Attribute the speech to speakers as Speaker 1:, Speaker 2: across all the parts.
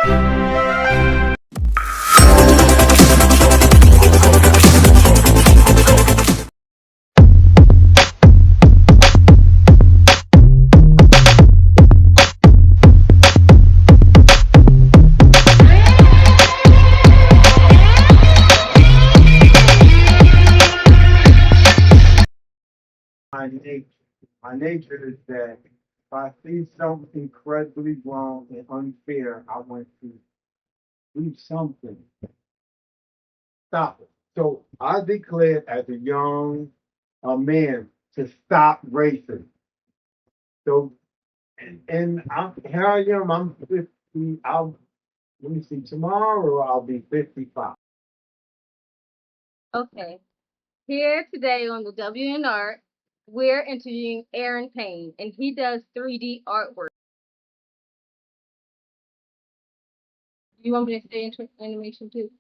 Speaker 1: My nature. My nature is that if I see something incredibly wrong and unfair, I want to do something, stop it. So I declared as a young man to stop racing. So and here I am. I'm 50. Let me see. Tomorrow I'll be 55.
Speaker 2: Okay. Here today on the WNR, we're interviewing Aaron Payne, and he does 3D artwork. You want me to stay in animation too?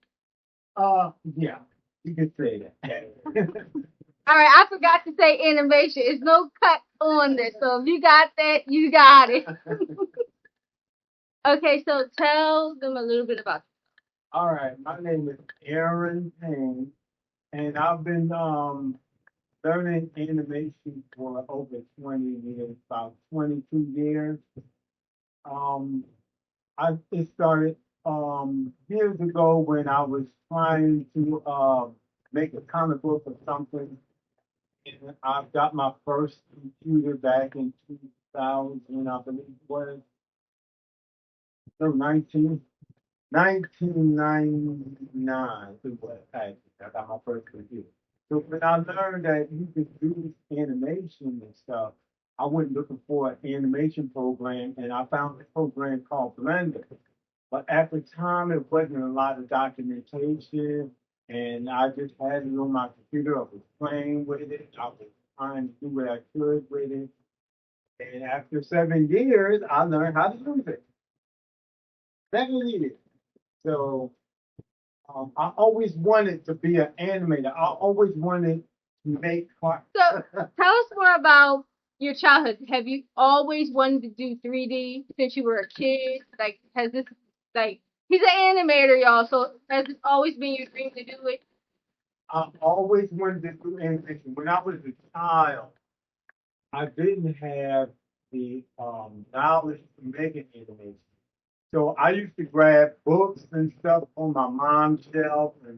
Speaker 1: Yeah, you can say that.
Speaker 2: All right, I forgot to say animation. It's no cut on this, so if you got that, you got it. Okay, so tell them a little bit about
Speaker 1: All right, my name is Aaron Payne, and I've been learning animation for over 20 years, about 22 years. Um, it started years ago when I was trying to make a comic book or something, and I got my first computer back in 2000, I believe it was, no, 1999. It was actually. I got my first computer. So when I learned that you could do animation and stuff, I went looking for an animation program, and I found a program called Blender. But at the time, it wasn't a lot of documentation, and I just had it on my computer. I was playing with it. I was trying to do what I could with it. And after 7 years, I learned how to use it. 7 years. So I always wanted to be an animator. I always wanted to make art.
Speaker 2: it. So tell us more about your childhood. Have you always wanted to do 3D since you were a kid? Like, has this, like, he's an animator, y'all, so has this always been your dream to do it?
Speaker 1: I always wanted to do animation. When I was a child, I didn't have the knowledge to make an animation. So I used to grab books and stuff on my mom's shelf, and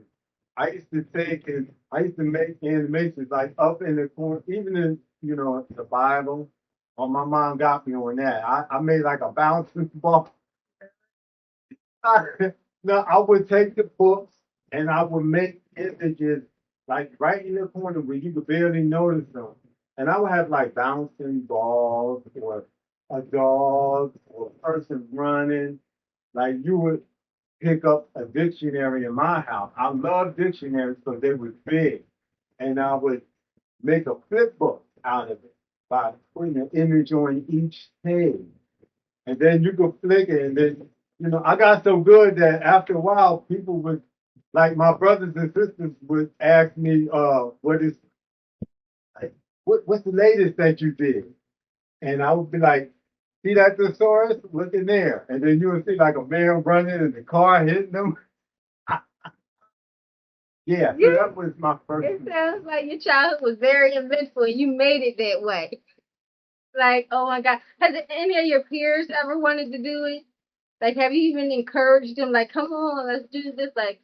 Speaker 1: I used to take and I used to make animations like up in the corner, even in the Bible. Oh, my mom got me on that. I made like a bouncing ball. No, I would take the books and I would make images like right in the corner where you could barely notice them. And I would have like bouncing balls or a dog or a person running. Like you would pick up a dictionary in my house. I love dictionaries because they were big. And I would make a flip book out of it by putting an image on each page. And then you could flick it, and then I got so good that after a while, people would like my brothers and sisters would ask me, what is like, what's the latest that you did? And I would be like, see that thesaurus? Look in there. And then you would see like a man running and the car hitting them. Yeah, so
Speaker 2: Yeah,
Speaker 1: that was my first.
Speaker 2: it sounds like your childhood was very eventful and you made it that way. Like, oh my God. Has any of your peers ever wanted to do it? Like, have you even encouraged them, like, come on, let's do this? Like,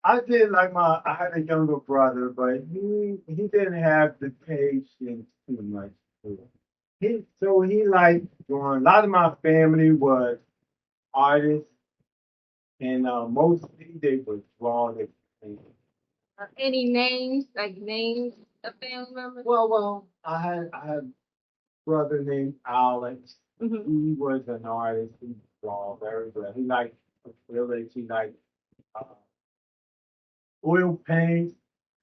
Speaker 1: I did like I had a younger brother, but he didn't have the patience too much for it. He liked drawing. A lot of my family was artists, and mostly they would draw their things.
Speaker 2: any names, like names of family members?
Speaker 1: Well, I had a brother named Alex.
Speaker 2: Hmm.
Speaker 1: He was an artist. He draw very well. He liked acrylics. He liked uh, oil paints.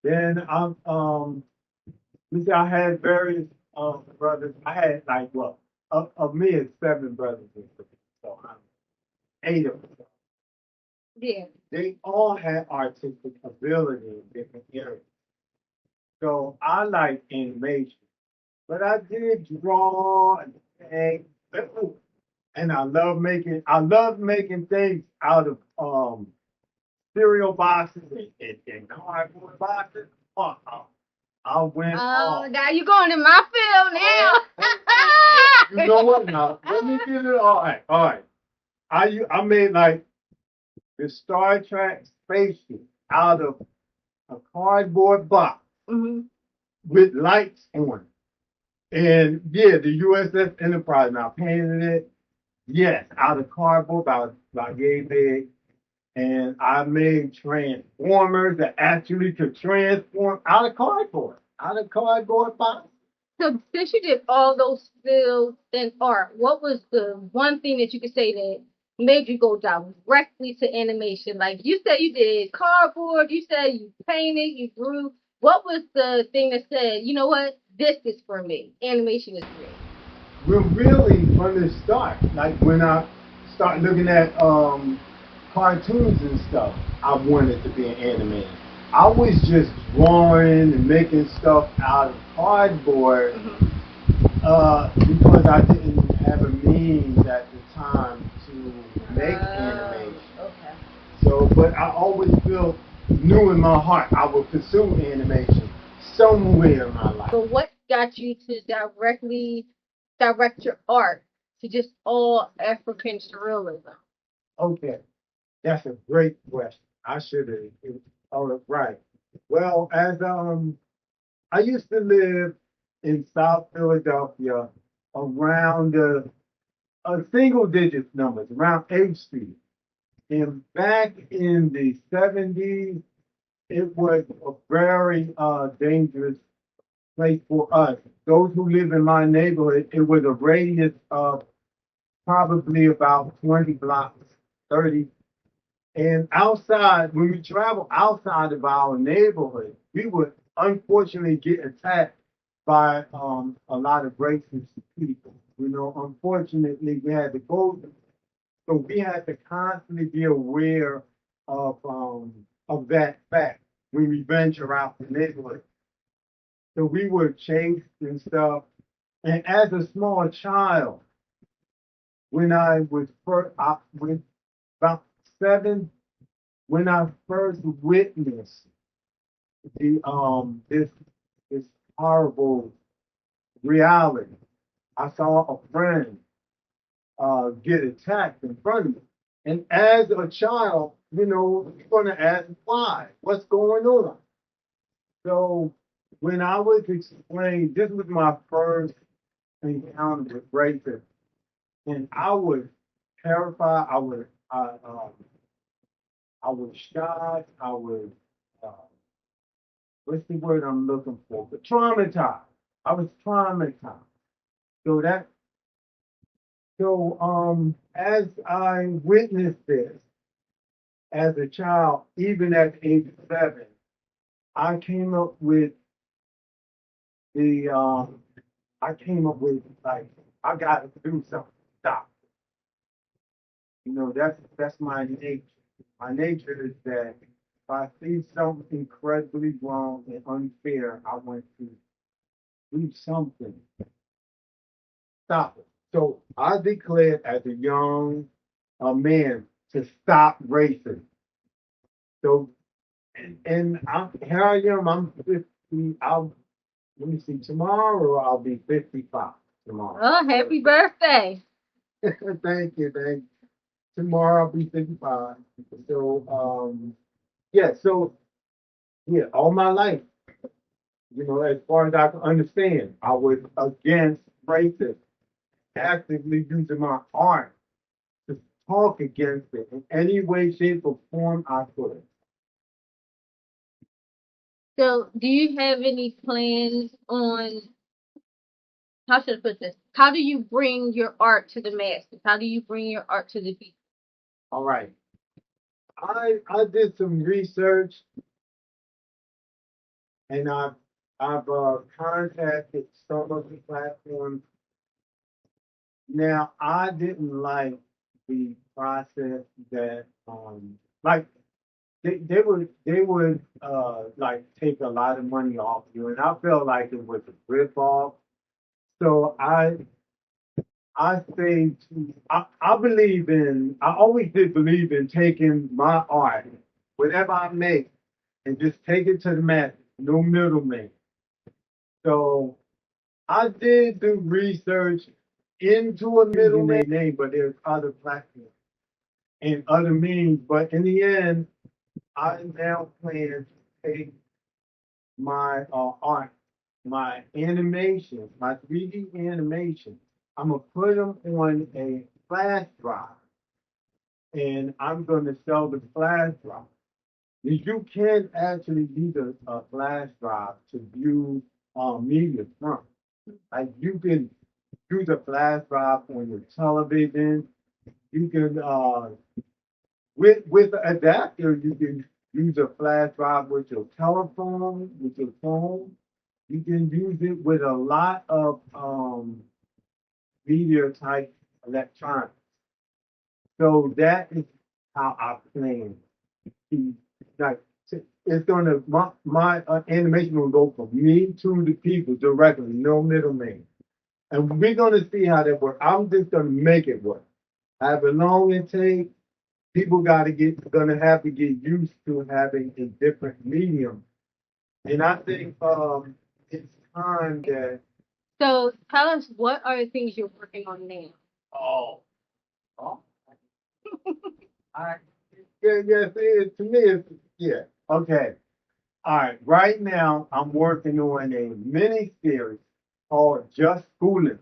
Speaker 1: Then you see, I had various brothers. I had like what of me it's seven brothers and sisters, so I'm eight of them.
Speaker 2: Yeah.
Speaker 1: They all had artistic ability in different areas. So I like animation, but I did draw and paint. and I love making things out of cereal boxes and cardboard boxes. Oh, I went
Speaker 2: Oh
Speaker 1: off.
Speaker 2: my God, you going in my field
Speaker 1: You know what now? Let me get it. All right. I made like the Star Trek spaceship out of a cardboard box
Speaker 2: now. Hmm.
Speaker 1: with lights on it. And yeah, the USS Enterprise. Now painted it, yes, out of cardboard, about yay big. And I made transformers that actually could transform out of cardboard box.
Speaker 2: So since you did all those fields in art, what was the one thing that you could say that made you go directly to animation? Like you said you did cardboard, you said you painted, you drew. What was the thing that said, you know what, this is for me. Animation is for me.
Speaker 1: We're really from the start. Like when I start looking at cartoons and stuff, I wanted to be an animator. I was just drawing and making stuff out of cardboard
Speaker 2: Hmm.
Speaker 1: because I didn't have a means at the time to make animation.
Speaker 2: Okay.
Speaker 1: So, but I always feel knew in my heart I would pursue animation somewhere in my life.
Speaker 2: But what got you to directly direct your art to just all African surrealism?
Speaker 1: Okay, that's a great question. I should have. Oh, right. Well, as I used to live in South Philadelphia around a single digit numbers, around 8th Street. And back in the 70s, it was a very dangerous place for us. Those who live in my neighborhood, it was a radius of probably about 20 blocks, 30. And outside, when we travel outside of our neighborhood, we would unfortunately get attacked by a lot of racist people. You know, unfortunately, we had to go, so we had to constantly be aware of that fact when we venture out the neighborhood. So we were chased and stuff. And as a small child, when I was first, I was about 7, when I first witnessed this horrible reality. I saw a friend get attacked in front of me. And as a child, you know, you're gonna ask why? What's going on? So when I was explained, this was my first encounter with racism, and I was terrified. I was shocked. I was uh, what's the word I'm looking for? But traumatized. I was traumatized. So that as I witnessed this as a child, even at age 7, I came up with the I came up with like I gotta do something. Stop. You know, that's my nature. My nature is that if I see something incredibly wrong and unfair, I want to do something. Stop it. So I declared as a young man to stop racism. So here I am. I'm 50. Let me see. Tomorrow I'll be 55. Tomorrow.
Speaker 2: Oh, happy birthday.
Speaker 1: Thank you. Thank you. Tomorrow I'll be 55. So yeah. So yeah, all my life, you know, as far as I can understand, I was against racism, actively using my art to talk against it in any way, shape, or form I could.
Speaker 2: So, do you have any plans on how should I put this? How do you bring your art to the masses? How do you bring your art to the people?
Speaker 1: All right. I did some research and I've contacted some of the platforms. Now I didn't like the process that like they would like take a lot of money off you, and I felt like it was a rip off. So I say I believe in, I always did believe in taking my art, whatever I make, and just take it to the masses, no middleman. So I did do research into a middleman name, but there's other platforms and other means. But in the end, I now plan to take my art, my animation, my 3D animation. I'm gonna put them on a flash drive, and I'm gonna sell the flash drive. You can actually use a flash drive to view media from. Like you can use a flash drive on your television. You can with an adapter, you can use a flash drive with your telephone, with your phone. You can use it with a lot of media type electronics. So that is how I plan to like. It's gonna my animation will go from me to the people directly, no middleman, and we're gonna see how that works. I'm just gonna make it work. However long it takes, people gonna have to get used to having a different medium. And I think it's time that
Speaker 2: So tell us, what are the things you're working on now?
Speaker 1: oh, oh I yeah, to me it's yeah. Okay. All right. Right now I'm working on a mini series called Just Schooling.